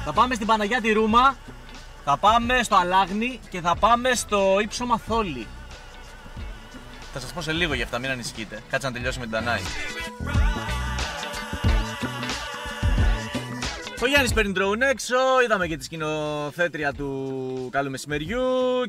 Θα πάμε στην Παναγιά τη Ρούμα, θα πάμε στο Αλάγνη και θα πάμε στο ύψωμα Θόλη. Θα σας πω σε λίγο γι' αυτά, μην ανησυχείτε. Κάτσε να τελειώσουμε την Δανάη. Ο Γιάννης παίρνει drone έξω, είδαμε και τη σκηνοθέτρια του καλού μεσημεριού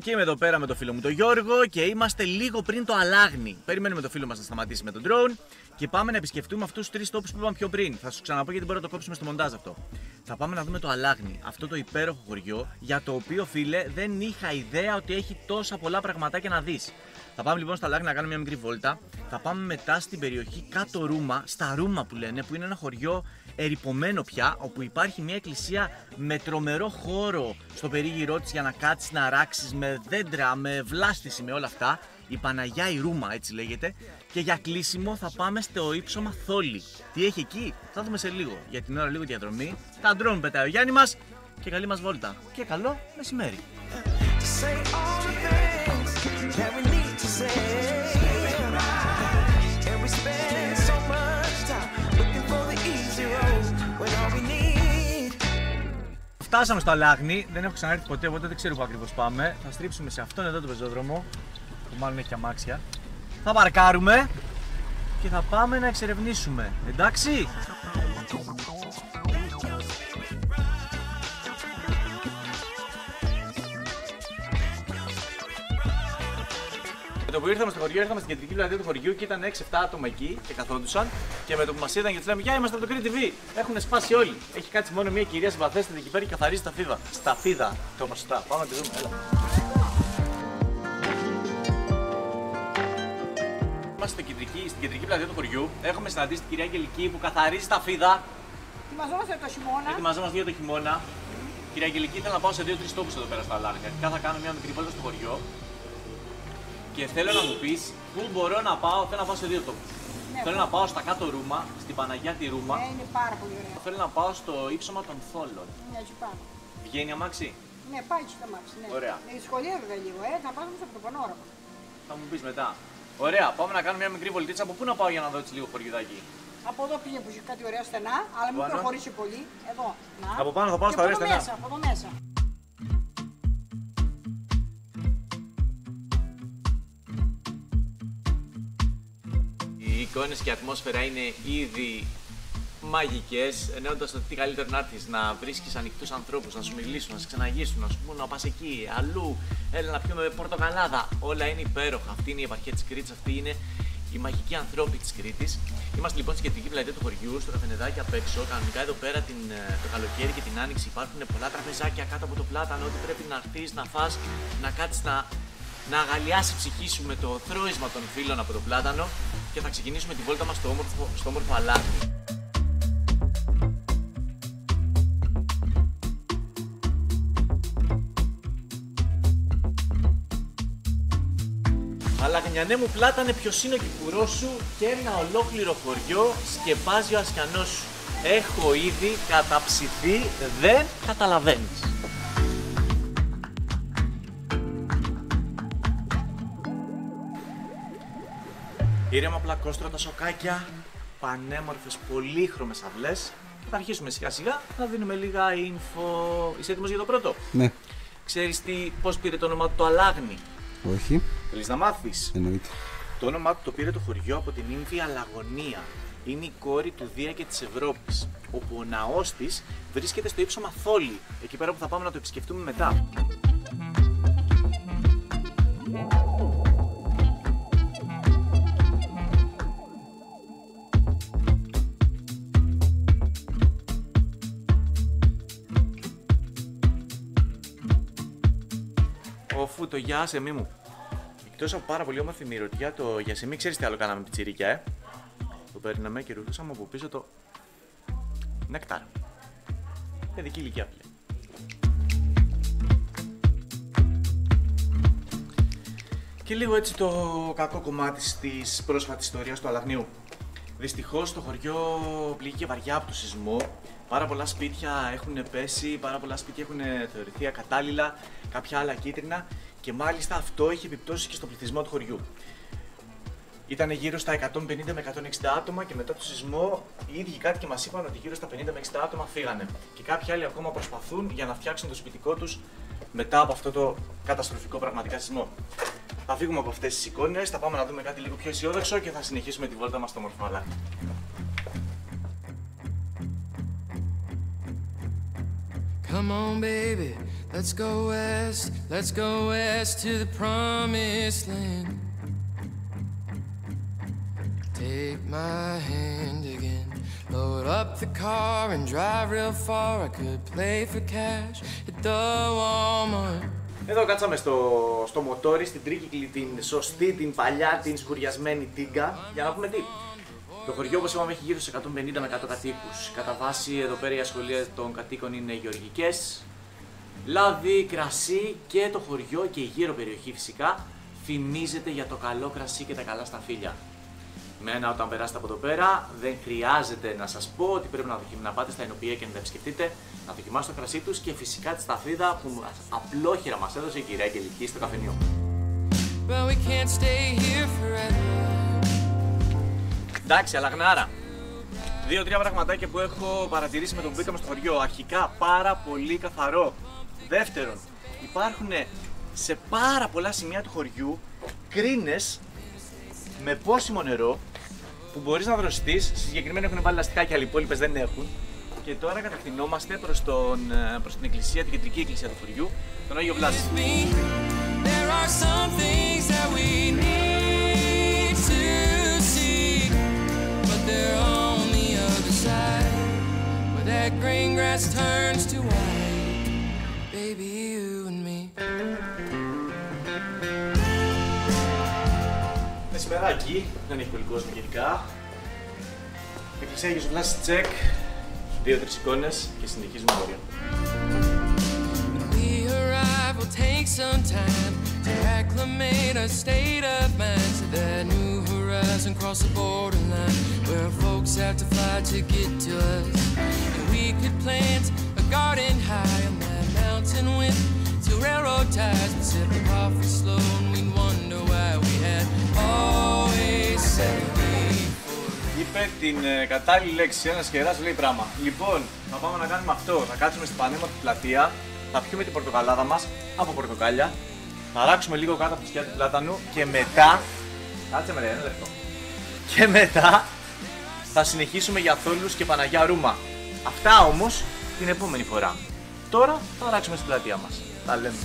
και είμαι εδώ πέρα με το φίλο μου τον Γιώργο και είμαστε λίγο πριν το Αλάγνη. Περιμένουμε το φίλο μας να σταματήσει με τον drone και πάμε να επισκεφτούμε αυτούς τους τρεις τόπους που είπαμε πιο πριν. Θα σου ξαναπώ γιατί μπορεί να το κόψουμε στο μοντάζ αυτό. Θα πάμε να δούμε το Αλάγνη, αυτό το υπέροχο χωριό για το οποίο, φίλε, δεν είχα ιδέα ότι έχει τόσα πολλά πραγματάκια να δεις. Θα πάμε λοιπόν στο Αλάγνη να κάνουμε μια μικρή βόλτα. Θα πάμε μετά στην περιοχή κάτω Ρούμα, στα Ρούμα που λένε, που είναι ένα χωριό ερειπωμένο πια, όπου υπάρχει μια εκκλησία με τρομερό χώρο στο περίγυρό της για να κάτσεις να ράξεις με δέντρα, με βλάστηση, με όλα αυτά. Η Παναγιά η Ρούμα, έτσι λέγεται. Και για κλείσιμο θα πάμε στο ύψωμα Θόλη. Τι έχει εκεί, θα δούμε σε λίγο. Για την ώρα λίγο διαδρομή. Τα ντρόν πετάει ο Γιάννη μας και καλή μας βόλτα. Και καλό μεσημέρι. Φτάσαμε στο Αλάγνη, δεν έχω ξανάρθει ποτέ, οπότε δεν ξέρω που ακριβώς πάμε. Θα στρίψουμε σε αυτόν εδώ το πεζόδρομο, που μάλλον έχει και αμάξια. Θα παρκάρουμε και θα πάμε να εξερευνήσουμε, εντάξει? Με το που ήρθαμε στο χωριό, ήρθαμε στην κεντρική πλατεία του χωριού και ήταν 6-7 άτομα εκεί και καθόντουσαν. Και με το που μας είδαν και τους λέμε: Γεια, είμαστε από το Crete TV. Έχουν σπάσει όλοι. Έχει κάτσει μόνο μια κυρία συμπαθέστατη εκεί πέρα και καθαρίζει τα φίδα. Στα φίδα, το είπα σωστά. Πάμε να τη δούμε, έλα. Είμαστε στην κεντρική πλατεία του χωριού. Έχουμε συναντήσει την κυρία Αγγελική που καθαρίζει τα φίδα. Ετοιμαζόμαστε το χειμώνα. Ετοιμαζόμαστε για το χειμώνα. Κυρία Αγγελική, θέλω να πάω σε 2-3 τόπους εδώ πέρα στο Αλάγνη. Αρχικά θα κάνω μια μικρή βόλτα στο χωριό. Και θέλω να μου πεις πού μπορώ να πάω. Θέλω να πάω σε 2 τόπους. Ναι, θέλω να πάω στα κάτω Ρούμα, στην Παναγιά τη Ρούμα. Ναι, είναι πάρα πολύ ωραία. Θέλω να πάω στο ύψωμα των Θόλων. Ναι, έτσι πάμε. Βγαίνει αμάξι. Ναι, πάει στο αμάξι. Ναι. Ωραία. Με δυσκολία βέβαια λίγο, θα πάμε από το πανόραμα. Θα μου πεις μετά. Ωραία, πάμε να κάνουμε μια μικρή βολτίτσα. Από πού να πάω για να δω έτσι λίγο χωριουδάκι? Από εδώ πήγε που έχει κάτι ωραία στενά, αλλά μην προχωρήσει πολύ. Εδώ. Να. Από πάνω θα πάω στα ωραία στενά. Από εδώ μέσα. Οι εικόνες και η ατμόσφαιρα είναι ήδη μαγικές, εννοώντας ότι τι καλύτερο να έρθεις να βρίσκεις ανοιχτούς ανθρώπους, να σου μιλήσουν, να σε ξαναγήσουν, να σου πούν να πας εκεί, αλλού, έλα να πιούμε πορτοκαλάδα. Όλα είναι υπέροχα. Αυτή είναι η επαρχία της Κρήτης, αυτή είναι οι μαγικοί ανθρώποι της Κρήτης. Είμαστε λοιπόν στην κεντρική πλατεία του χωριού, στο καφενεδάκι απ' έξω. Κανονικά εδώ πέρα το καλοκαίρι και την άνοιξη υπάρχουν πολλά τραπεζάκια κάτω από το πλάτανο. Ότι πρέπει να έρθεις, να φας, να κάτσεις να αγαλιάσει η ψυχή σου με το θρώισμα των φύλων από το πλάτανο και θα ξεκινήσουμε τη βόλτα μας στο όμορφο Αλάγνη. Αλαγνιανέ μου πλάτανε, ποιος είναι ο κυπουρός σου και ένα ολόκληρο χωριό σκεπάζει ο ασκιανός σου. Έχω ήδη καταψηθεί, δεν καταλαβαίνεις. Ήρεμα πλακόστρωτα σοκάκια, πανέμορφες πολύχρωμες αυλές και θα αρχίσουμε σιγά σιγά να δίνουμε λίγα info. Είσαι έτοιμος για το πρώτο? Ναι. Ξέρεις πώς πήρε το όνομα του το Αλάγνη? Όχι. Θέλεις να μάθεις? Εννοείται. Το όνομά του το πήρε το χωριό από την νύμφη Αλαγωνία. Είναι η κόρη του Δία και της Ευρώπης, όπου ο ναός της βρίσκεται στο ύψωμα Θόλη, εκεί πέρα που θα πάμε να το επισκεφτούμε μετά. Οφού το γεια σε μη μου. Εκτός από πάρα πολύ όμορφη μυρωδιά το γιασεμί, ξέρεις τι άλλο κάναμε πιτσιρίκια, Το παίρναμε και ρουθούσαμε από πίσω το νεκτάρ. Παιδική ηλικία, φίλε. Και λίγο έτσι το κακό κομμάτι της πρόσφατης ιστορίας του Αλαγνιού. Δυστυχώς το χωριό πληγήκε βαριά από το σεισμό. Πάρα πολλά σπίτια έχουν πέσει, πάρα πολλά σπίτια έχουν θεωρηθεί ακατάλληλα, κάποια άλλα κίτρινα και μάλιστα αυτό έχει επιπτώσει και στο πληθυσμό του χωριού. Ήταν γύρω στα 150 με 160 άτομα και μετά το σεισμό οι ίδιοι κάτοικοι μας είπαν ότι γύρω στα 50 με 60 άτομα φύγανε. Και κάποιοι άλλοι ακόμα προσπαθούν για να φτιάξουν το σπιτικό τους μετά από αυτό το καταστροφικό πραγματικά σεισμό. Θα φύγουμε από αυτές τις εικόνες, θα πάμε να δούμε κάτι λίγο πιο αισιόδοξο και θα συνεχίσουμε τη βόλτα μας στο όμορφο Αλάχνη. Come on, baby, let's go west to the promised land. Take my hand again, load up the car and drive real far. I could play for cash at the Walmart. Εδώ κάτσαμε στο μοτόρι, στην τρίκυκλη, την σωστή, την παλιά, την σκουριασμένη τίγκα, για να πούμε τι. Το χωριό, όπως είπαμε, έχει γύρω σε 150 με 100 κατοίκους. Κατά βάση, εδώ πέρα οι ασχολίες των κατοίκων είναι γεωργικές. Λάδι, κρασί και το χωριό και η γύρω περιοχή φυσικά φημίζεται για το καλό κρασί και τα καλά σταφύλια. Μένα, όταν περάσετε από εδώ πέρα, δεν χρειάζεται να σας πω ότι πρέπει να πάτε στα ενοπία και να τα επισκεφτείτε, να δοκιμάσετε το κρασί τους και φυσικά τη σταφίδα που απλόχερα μας έδωσε η κυρία Αγγελική στο καφενείο. Εντάξει, Αλαχνάρα. 2-3 πραγματάκια που έχω παρατηρήσει με τον που μπήκαμε στο χωριό. Αρχικά, πάρα πολύ καθαρό. Δεύτερον, υπάρχουν σε πάρα πολλά σημεία του χωριού κρίνες με πόσιμο νερό που μπορείς να δροσιστείς. Συγκεκριμένα έχουν βάλει λαστιχάκια, αλλά οι υπόλοιπες δεν έχουν. Και τώρα κατευθυνόμαστε προς την εκκλησία, την κεντρική εκκλησία του χωριού, τον Άγιο Βλάση. Μεσημεράκι, δεν έχει πολύ κόσμο γενικά. Εκκλησία Άγιος Βλάσης τσεκ, 2-3 εικόνες και συνεχίζουμε το όριο. Είπε την κατάλληλη λέξη, ένας κεράς λέει πράγμα. Λοιπόν, θα πάμε να κάνουμε αυτό. Θα κάτσουμε στην πανέμορφη πλατεία, θα πιούμε την πορτοκαλάδα μας από πορτοκάλια, θα ράξουμε λίγο κάτω από τη σκιά του πλάτανου και μετά. Κάτσε με ρε, ένα λεπτό. Και μετά θα συνεχίσουμε για Θόλους και Παναγιά Ρούμα. Αυτά όμως την επόμενη φορά. Τώρα θα ράξουμε στην πλατεία μας. Τα λέμε.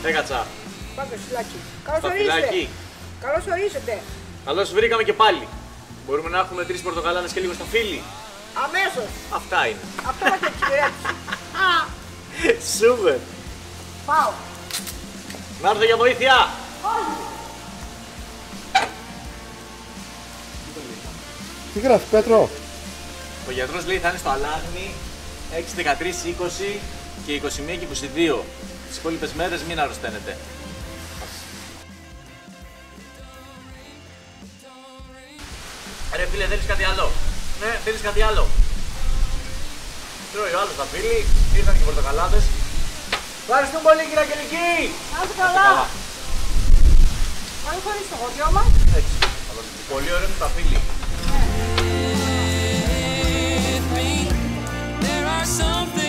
Έκατσα. Πάτε στο φυλάκι. Καλώς ορίσατε. Καλώς ορίσατε. Καλώς βρήκαμε και πάλι. Μπορούμε να έχουμε 3 πορτοκαλάδες και λίγο σταφύλι. Αμέσως. Αυτά είναι. Αυτό μας εξυπηρέτησε. Σούπερ. Πάω. Να έρθω για βοήθεια. Τι γράφει Πέτρο? Ο γιατρός λέει θα είναι στο Αλάχνη 6, 13, 20 και 21 και 22. Τις υπόλοιπες μέρες μην αρρωσταίνετε. Ρε φίλε, θέλεις κάτι άλλο? Ναι, θέλεις κάτι άλλο? Τρώει ο άλλος τα φίλοι, ήρθαν και οι πορτοκαλάδες. Ευχαριστούμε πολύ κύριε Αγγελική! Να είστε καλά. Καλώς ορίσατε στο χωριό μας. Έτσι, πολύ ωραίο είναι τα φίλοι. There are some things